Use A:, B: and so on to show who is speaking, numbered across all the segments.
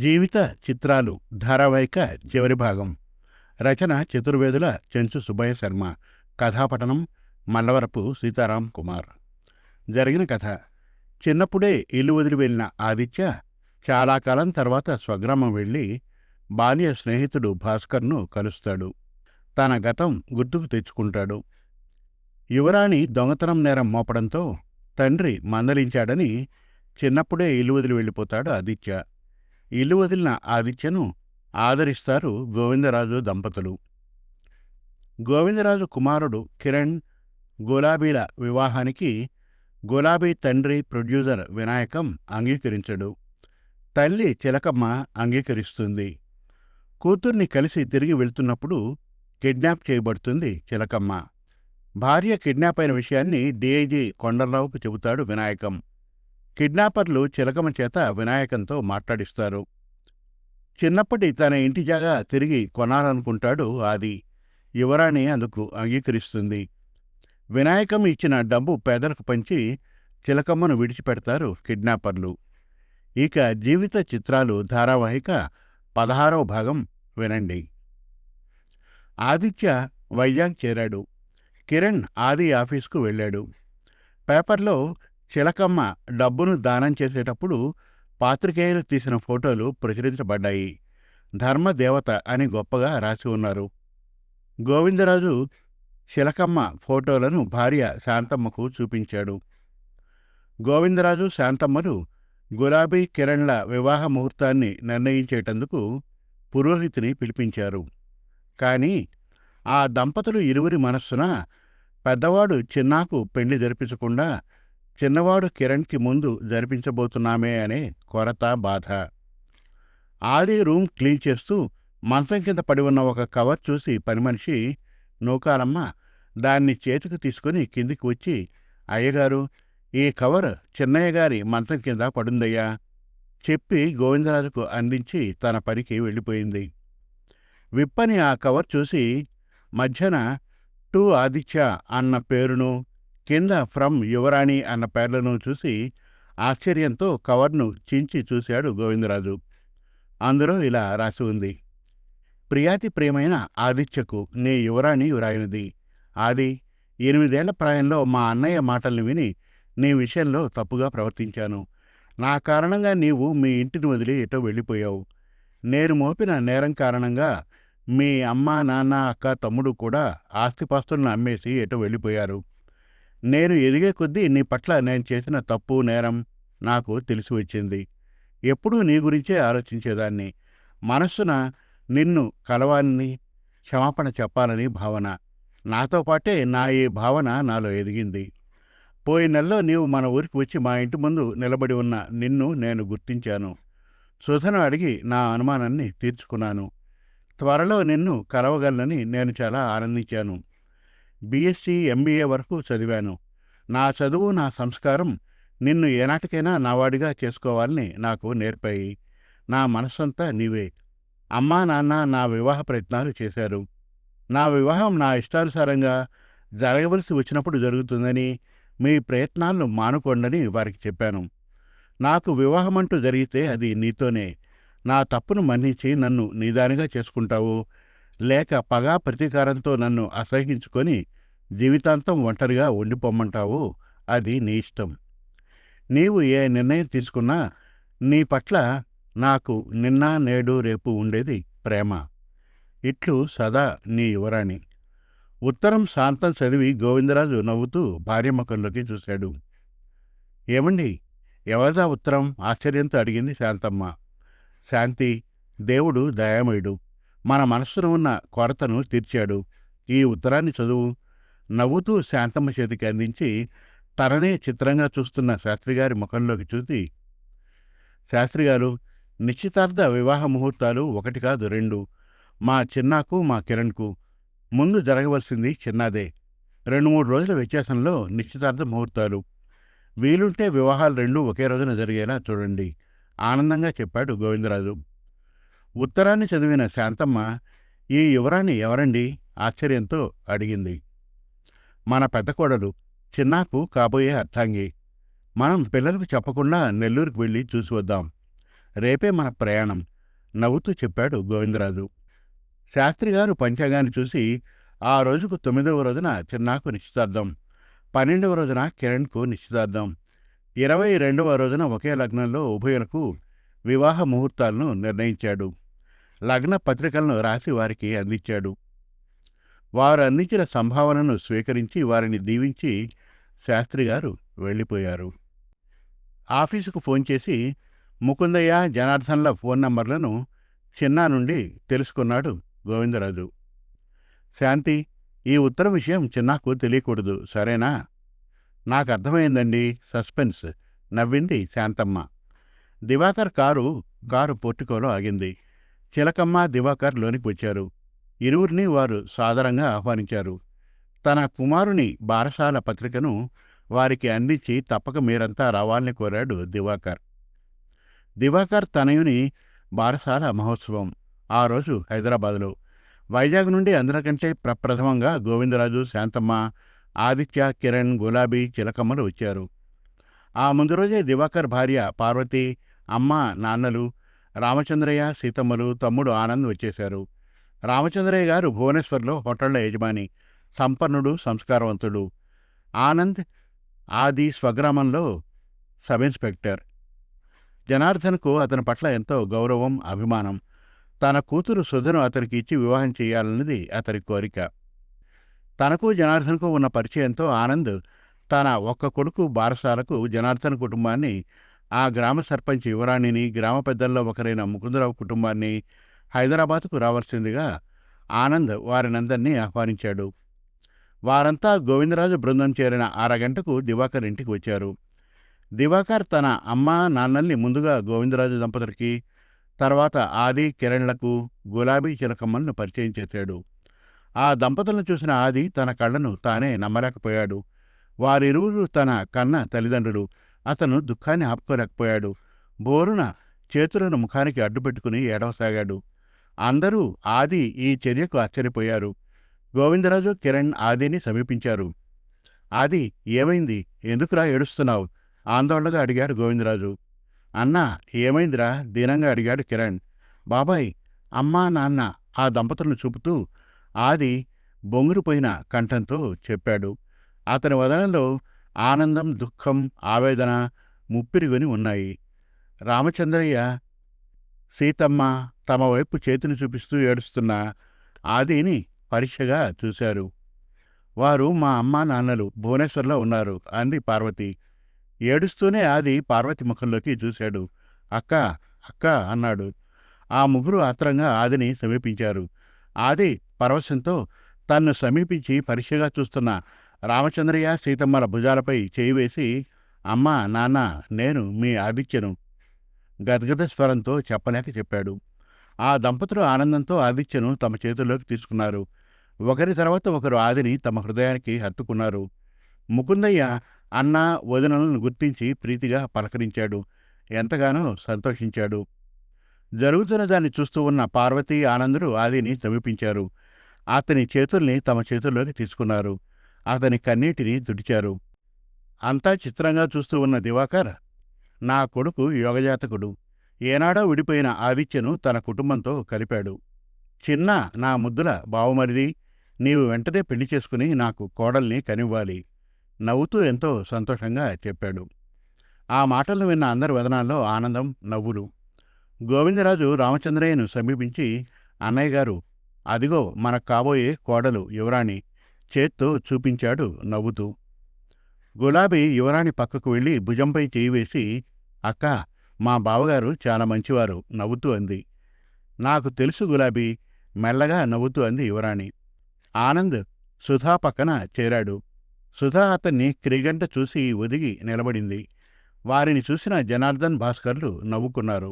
A: జీవిత చిత్రాలు ధారావాహిక చివరి భాగం. రచన చతుర్వేదుల చెంచు సుబ్బయ్య శర్మ. కథాపఠనం మల్లవరపు సీతారాం కుమార్. జరిగిన కథ: చిన్నప్పుడే ఇల్లు వదిలి వెళ్ళిన ఆదిత్య చాలా కాలం తర్వాత స్వగ్రామం వెళ్ళి బాల్య స్నేహితుడు భాస్కర్ను కలుస్తాడు. తన గతం గుర్తుకు తెచ్చుకుంటాడు. యువరాణి దొంగతనం నేరం మోపడంతో తండ్రి మందలించాడని చిన్నప్పుడే ఇల్లు వదిలి వెళ్ళిపోతాడు ఆదిత్య. ఇల్లు వదిలిన ఆదిత్యను ఆదరిస్తారు గోవిందరాజు దంపతులు. గోవిందరాజు కుమారుడు కిరణ్, గులాబీల వివాహానికి గులాబీ తండ్రి ప్రొడ్యూసర్ వినాయకం అంగీకరించడు. తల్లి చిలకమ్మ అంగీకరిస్తుంది. కూతుర్ని కలిసి తిరిగి వెళ్తున్నప్పుడు కిడ్నాప్ చేయబడుతుంది చిలకమ్మ. భార్య కిడ్నాప్ అయిన విషయాన్ని డీఐజీ కొండలరావుకు చెబుతాడు వినాయకం. కిడ్నాపర్లు చిలకమ్మ చేత వినాయకంతో మాట్లాడిస్తారు. చిన్నప్పటి తన ఇంటి జాగా తిరిగి కొనాలనుకుంటాడు ఆది. యువరాణి అందుకు అంగీకరిస్తుంది. వినాయకం ఇచ్చిన డబ్బు పేదలకు పంచి చిలకమ్మను విడిచిపెడతారు కిడ్నాపర్లు. ఇక జీవిత చిత్రాలు ధారావాహిక 16వ భాగం వినండి. ఆదిత్య వైజాగ్ చేరాడు. కిరణ్ ఆది ఆఫీసుకు వెళ్ళాడు. పేపర్లో చిలకమ్మ డబ్బును దానం చేసేటప్పుడు పాత్రికేయులు తీసిన ఫోటోలు ప్రచురించబడ్డాయి. ధర్మదేవత అని గొప్పగా రాసి ఉన్నారు. గోవిందరాజు చిలకమ్మ ఫోటోలను భార్య శాంతమ్మకు చూపించాడు. గోవిందరాజు శాంతమ్మలు గులాబీ కిరణ్ల వివాహ ముహూర్తాన్ని నిర్ణయించేటందుకు పురోహితుని పిలిపించారు. కానీ ఆ దంపతులు ఇరువురి మనస్సున పెద్దవాడు చిన్నాకు పెళ్లి జరిపించకుండా చిన్నవాడు కిరణ్కి ముందు జరిపించబోతున్నామే అనే కొరత, బాధ. ఆది రూమ్ క్లీన్ చేస్తూ మంచం కింద పడి ఉన్న ఒక కవర్ చూసి పనిమనిషి నూకాలమ్మ దాన్ని చేతికి తీసుకుని కిందికి వచ్చి, అయ్యగారు, ఈ కవర్ చిన్నయ్య గారి మంచం కింద పడుందయ్యా చెప్పి గోవిందరాజుకు అందించి తన పనికి వెళ్ళిపోయింది. విప్పని ఆ కవర్ చూసి మధ్యన టు ఆదిత్య అన్న పేరును, కింద ఫ్రమ్ యువరాణి అన్న పేర్లను చూసి ఆశ్చర్యంతో కవర్ను చించి చూశాడు గోవిందరాజు. అందులో ఇలా రాసి ఉంది: ప్రియాతి ప్రియమైన ఆదిత్యకు నీ యువరాణి వ్రాయినది. ఆది, 8 ఏళ్ల ప్రాయంలో మా అన్నయ్య మాటల్ని విని నీ విషయంలో తప్పుగా ప్రవర్తించాను. నా కారణంగా నీవు మీ ఇంటిని వదిలి ఎటో వెళ్ళిపోయావు. నేను మోపిన నేరం కారణంగా మీ అమ్మ, నాన్న, అక్క, తమ్ముడు కూడా ఆస్తిపాస్తులను అమ్మేసి ఎటో వెళ్ళిపోయారు. నేను ఎదిగే కొద్దీ నీ పట్ల నేను చేసిన తప్పు, నేరం నాకు తెలిసి వచ్చింది. ఎప్పుడూ నీ గురించే ఆలోచించేదాన్ని. మనస్సున నిన్ను కలవాలని, క్షమాపణ చెప్పాలని భావన. నాతో పాటే నా ఈ భావన నాలో ఎదిగింది. పోయిన నెలలో నీవు మన ఊరికి వచ్చి మా ఇంటి ముందు నిలబడి ఉన్న నిన్ను నేను గుర్తించాను. సుధను అడిగి నా అనుమానాన్ని తీర్చుకున్నాను. త్వరలో నిన్ను కలవగలనని నేను చాలా ఆనందించాను. బీఎస్సీ, ఎంబీఏ వరకు చదివాను. నా చదువు, నా సంస్కారం నిన్ను ఏనాటికైనా నావాడిగా చేసుకోవాలని నాకు నేర్పాయి. నా మనస్సంతా నీవే. అమ్మా, నాన్న నా వివాహ ప్రయత్నాలు చేశారు. నా వివాహం నా ఇష్టానుసారంగా జరగవలసి వచ్చినప్పుడు జరుగుతుందని, మీ ప్రయత్నాలను మానుకోండని వారికి చెప్పాను. నాకు వివాహమంటూ జరిగితే అది నీతోనే. నా తప్పును మన్నించి నన్ను నీదానిగా చేసుకుంటావు, లేక పగా ప్రతీకారంతో నన్ను అసహించుకొని జీవితాంతం ఒంటరిగా ఉండిపోమ్మంటావు, అది నీ ఇష్టం. నీవు ఏ నిర్ణయం తీసుకున్నా నీ పట్ల నాకు నిన్న, నేడు, రేపు ఉండేది ప్రేమ. ఇట్లు సదా నీ యువరాణి. ఉత్తరం శాంతం చదివి గోవిందరాజు నవ్వుతూ భార్య ముఖంలోకి చూశాడు. ఏమండి, ఎవరిదా ఉత్తరం? ఆశ్చర్యంతో అడిగింది శాంతమ్మ. శాంతి, దేవుడు దయామయుడు. మన మనస్సును ఉన్న కొరతను తీర్చాడు. ఈ ఉత్తరాన్ని చదువు. నవ్వుతూ శాంతమ్మ చేతికి అందించి తననే చిత్రంగా చూస్తున్న శాస్త్రిగారి ముఖంలోకి చూసి, శాస్త్రిగారు, నిశ్చితార్థ వివాహ ముహూర్తాలు 1 కాదు 2. మా చిన్నాకు, మా కిరణ్కు. ముందు జరగవలసింది చిన్నాదే. 2-3 రోజుల వ్యత్యాసంలో నిశ్చితార్థ ముహూర్తాలు. వీలుంటే వివాహాలు 2 ఒకే రోజున జరిగేలా చూడండి ఆనందంగా చెప్పాడు గోవిందరాజు. ఉత్తరాన్ని చదివిన శాంతమ్మ, ఈ యువరాణి ఎవరండి? ఆశ్చర్యంతో అడిగింది. మన పెద్ద కోడలు, చిన్నాకు కాబోయే అర్థాంగి. మనం పిల్లలకు చెప్పకుండా నెల్లూరుకు వెళ్ళి చూసి వద్దాం. రేపే మన ప్రయాణం. నవ్వుతూ చెప్పాడు గోవిందరాజు. శాస్త్రిగారు పంచాంగాన్ని చూసి, ఆ రోజుకు 9వ రోజున చిన్నాకు నిశ్చితార్థం, 12వ రోజున కిరణ్కు నిశ్చితార్థం, 22వ రోజున ఒకే లగ్నంలో ఉభయులకు వివాహ ముహూర్తాలను నిర్ణయించాడు. లగ్న పత్రికలను రాసి వారికి అందించాడు. వారు అందించిన సంభావనను స్వీకరించి వారిని దీవించి శాస్త్రిగారు వెళ్ళిపోయారు. ఆఫీసుకు ఫోన్ చేసి ముకుందయ్య, జనార్దన్ల ఫోన్ నంబర్లను చిన్నా నుండి తెలుసుకున్నాడు గోవిందరాజు. శాంతి, ఈ ఉత్తరం విషయం చిన్నాకు తెలియకూడదు, సరేనా? నాకు అర్థమైందండి. సస్పెన్స్, నవ్వింది శాంతమ్మ. దివాకర్ కారు పోర్టికోలో ఆగింది. చిలకమ్మ, దివాకర్ లోనికి వచ్చారు. ఇరువురిని వారు సాదరంగా ఆహ్వానించారు. తన కుమారుని బారసాల పత్రికను వారికి అందించి తప్పక మీరంతా రావాలని కోరాడు దివాకర్. దివాకర్ తనయుని బారసాల మహోత్సవం ఆ రోజు హైదరాబాదులో. వైజాగ్ నుండి అందరికంటే ప్రప్రథమంగా గోవిందరాజు, శాంతమ్మ, ఆదిత్య, కిరణ్, గులాబీ, చిలకమ్మలు వచ్చారు. ఆ ముందు రోజే దివాకర్ భార్య పార్వతి, అమ్మ, నాన్నలు, రామచంద్రయ్య, సీతమ్మలు, తమ్ముడు ఆనంద్ వచ్చేశారు. రామచంద్రయ్య గారు భువనేశ్వర్లో హోటళ్ల యజమాని, సంపన్నుడు, సంస్కారవంతుడు. ఆనంద్, ఆది స్వగ్రామంలో సబ్ ఇన్స్పెక్టర్. జనార్దన్కు అతని పట్ల ఎంతో గౌరవం, అభిమానం. తన కూతురు సుధను అతనికి ఇచ్చి వివాహం చేయాలన్నది అతని కోరిక. తనకు జనార్దన్కు ఉన్న పరిచయంతో ఆనంద్ తన ఒక్క కొడుకు బారసాలకు జనార్దన్ కుటుంబాన్ని, ఆ గ్రామ సర్పంచ్ యువరాణిని, గ్రామ పెద్దల్లో ఒకరైన ముకుందరావు కుటుంబాన్ని హైదరాబాద్కు రావాల్సిందిగా ఆనంద్ వారినందరినీ ఆహ్వానించాడు. వారంతా గోవిందరాజు బృందం చేరిన అరగంటకు దివాకర్ ఇంటికి వచ్చారు. దివాకర్ తన అమ్మ, నాన్నల్ని ముందుగా గోవిందరాజు దంపతులకి, తర్వాత ఆది, కిరణ్లకు, గులాబీ, చిలకమ్మలను పరిచయం చేశాడు. ఆ దంపతులను చూసిన ఆది తన కళ్ళను తానే నమ్మలేకపోయాడు. వారిరువురు తన కన్న తల్లిదండ్రులు. అతను దుఃఖాన్ని ఆపుకోలేకపోయాడు. బోరున చేతులను ముఖానికి అడ్డుపెట్టుకుని ఏడవసాగాడు. అందరూ ఆది ఈ చర్యకు ఆశ్చర్యపోయారు. గోవిందరాజు, కిరణ్ ఆదిని సమీపించారు. ఆది, ఏమైంది? ఎందుకురా ఏడుస్తున్నావు? ఆందోళనగా అడిగాడు గోవిందరాజు. అన్నా, ఏమైందిరా? దీనంగా అడిగాడు కిరణ్. బాబాయ్, అమ్మా, నాన్న ఆ దంపతులను చూపుతూ ఆది బొంగురుపోయిన కంఠంతో చెప్పాడు. అతని వదనంలో ఆనందం, దుఃఖం, ఆవేదన ముప్పిరిగొని ఉన్నాయి. రామచంద్రయ్య, సీతమ్మ తమ వైపు చేతిని చూపిస్తూ ఏడుస్తున్న ఆదిని పరీక్షగా చూశారు. వారు మా అమ్మా నాన్నలు భువనేశ్వర్లో ఉన్నారు అంది పార్వతి. ఏడుస్తూనే ఆది పార్వతి ముఖంలోకి చూశాడు. అక్క, అక్క అన్నాడు. ఆ ముగ్గురు ఆత్రంగా ఆదిని సమీపించారు. ఆది పరవశంతో తన్ను సమీపించి పరీక్షగా చూస్తున్న రామచంద్రయ్య, సీతమ్మల భుజాలపై చేయి వేసి, అమ్మా, నాన్న, నేను మీ ఆదిత్యను గద్గద స్వరంతో చెప్పలేక చెప్పాడు. ఆ దంపతులు ఆనందంతో ఆదిత్యను తమ చేతుల్లోకి తీసుకున్నారు. ఒకరి తర్వాత ఒకరు ఆదిని తమ హృదయానికి హత్తుకున్నారు. ముకుందయ్య అన్న, వదినలను గుర్తించి ప్రీతిగా పలకరించాడు. ఎంతగానో సంతోషించాడు. జరుగుతున్న దాన్ని చూస్తూ ఉన్న పార్వతి, ఆనందులు ఆదిని సమీపించారు. అతని చేతుల్ని తమ చేతుల్లోకి తీసుకున్నారు. అతని కన్నీటిని తుడిచారు. అంతా చిత్రంగా చూస్తూ ఉన్న దివాకర్, నా కొడుకు యోగజాతకుడు. ఏనాడో విడిపోయిన ఆదిత్యను తన కుటుంబంతో కలిపాడు. చిన్న నా ముద్దుల బావుమరిది, నీవు వెంటనే పెళ్లి చేసుకుని నాకు కోడల్ని కనివ్వాలి. నవ్వుతూ ఎంతో సంతోషంగా చెప్పాడు. ఆ మాటలను విన్న అందరి వదనాల్లో ఆనందం, నవ్వులు. గోవిందరాజు రామచంద్రయ్యను సమీపించి, అన్నయ్య గారు, అదిగో మనకు కాబోయే కోడలు యువరాణి చేత్తో చూపించాడు నవ్వుతూ. గులాబీ యువరాణి పక్కకు వెళ్ళి భుజంపై చేయి వేసి, అక్క, మా బావగారు చాలా మంచివారు నవ్వుతూ అంది. నాకు తెలుసు గులాబీ, మెల్లగా నవ్వుతూ అంది యువరాణి. ఆనంద్ సుధా పక్కన చేరాడు. సుధా అతన్ని క్రిగంట చూసి ఒదిగి నిలబడింది. వారిని చూసిన జనార్దన్, భాస్కర్లు నవ్వుకున్నారు.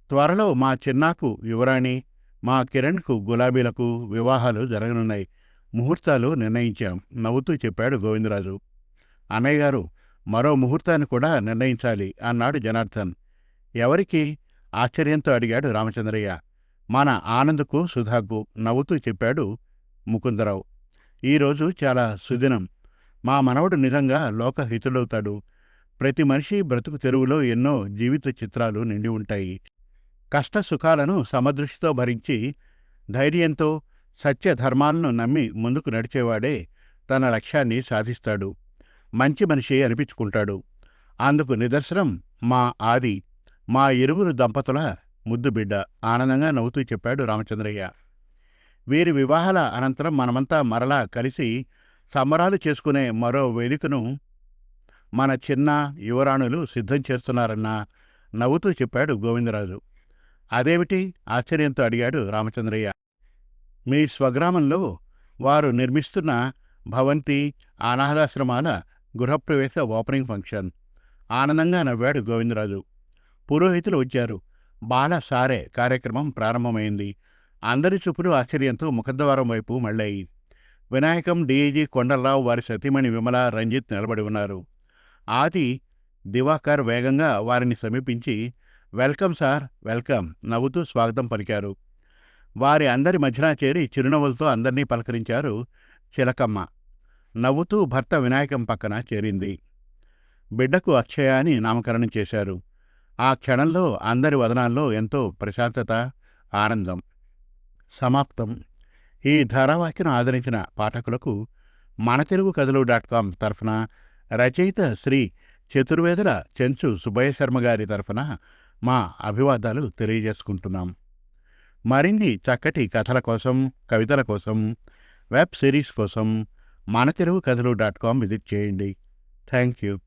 A: త్వరలో మా చిన్నాకు యువరాణి, మా కిరణ్కు గులాబీలకు వివాహాలు జరగనున్నాయి. ముహూర్తాలు నిర్ణయించాం నవ్వుతూ చెప్పాడు గోవిందరాజు. అన్నయ్య గారు, మరో ముహూర్తాన్ని కూడా నిర్ణయించాలి అన్నాడు జనార్దన్. ఎవరికి? ఆశ్చర్యంతో అడిగాడు రామచంద్రయ్య. మన ఆనంద్కు, సుధాకు నవ్వుతూ చెప్పాడు ముకుందరావు. ఈరోజు చాలా సుదినం. మా మనవడు నిజంగా లోకహితుడవుతాడు. ప్రతి మనిషి బ్రతుకు తెరువులో ఎన్నో జీవిత చిత్రాలు నిండి ఉంటాయి. కష్ట సుఖాలను సమదృష్టితో భరించి ధైర్యంతో సత్య ధర్మాలను నమ్మి ముందుకు నడిచేవాడే తన లక్ష్యాన్ని సాధిస్తాడు, మంచి మనిషి అనిపించుకుంటాడు. అందుకు నిదర్శనం మా ఆది, మా ఇరువురు దంపతుల ముద్దు బిడ్డ, ఆనందంగా నవ్వుతూ చెప్పాడు రామచంద్రయ్య. వీరి వివాహాల అనంతరం మనమంతా మరలా కలిసి సంబరాలు చేసుకునే మరో వేదికను మన చిన్న యువరాణులు సిద్ధం చేస్తున్నారన్న నవ్వుతూ చెప్పాడు గోవిందరాజు. అదేమిటి? ఆశ్చర్యంతో అడిగాడు రామచంద్రయ్య. మీ స్వగ్రామంలో వారు నిర్మిస్తున్న భవంతి, అనాథాశ్రమాల గృహప్రవేశ ఓపెనింగ్ ఫంక్షన్. ఆనందంగా నవ్వాడు గోవిందరాజు. పురోహితులు వచ్చారు. బాల సారే కార్యక్రమం ప్రారంభమైంది. అందరి చూపులు ఆశ్చర్యంతో ముఖద్వారం వైపు మళ్ళాయి. వినాయకం, డీఐజీ కొండలరావు, వారి సతీమణి విమల, రంజిత్ నిలబడి ఉన్నారు. ఆది, దివాకర్ వేగంగా వారిని సమీపించి వెల్కమ్ సార్, వెల్కమ్ నవ్వుతూ స్వాగతం పలికారు. వారి అందరి మధ్యన చేరి చిరునవ్వులతో అందరినీ పలకరించారు చిలకమ్మ. నవ్వుతూ భర్త వినాయకం పక్కన చేరింది. బిడ్డకు అక్షయ అని నామకరణం చేశారు. ఆ క్షణంలో అందరి వదనాల్లో ఎంతో ప్రశాంతత, ఆనందం. సమాప్తం. ఈ ధారావాహికను ఆదరించిన పాఠకులకు మన తెలుగు కథలు .com తరఫున రచయిత శ్రీ చతుర్వేదుల చెంచు సుబ్బయ్య శర్మ గారి తరఫున మా అభివాదాలు తెలియజేసుకుంటున్నాం. మరిన్ని చక్కటి కథల కోసం, కవితల కోసం, వెబ్ సిరీస్ కోసం మన తెలుగు కథలు .com విజిట్ చేయండి. Thank you.